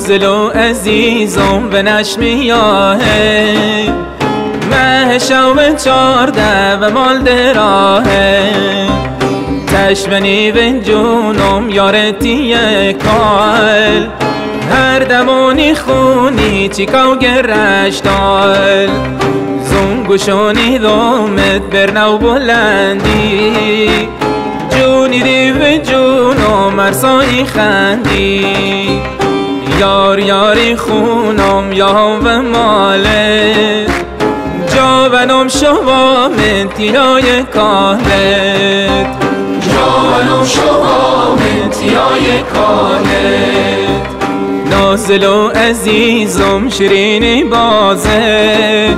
نازل و عزیزم به نشمیاهه مه شو 14 و مال دراهه تشبنی به جونم یارتیه کال هر دمانی خونی چیکاو گرش دال زنگوشونی دومت برنو بلندی جونی دی به جونم ارسایی خندی یار یاری خونم یا و ماله جوانم شما من تیای کالت جوانم شما من تیای کالت نازل و عزیزم شیرینی بازه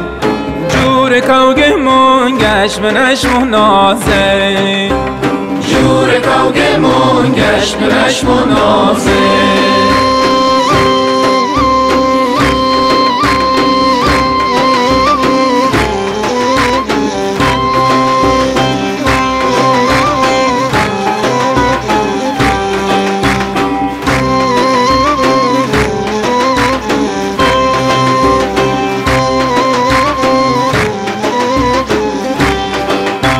جور کوگ منگش منش منازه جور کوگ منگش منش منازه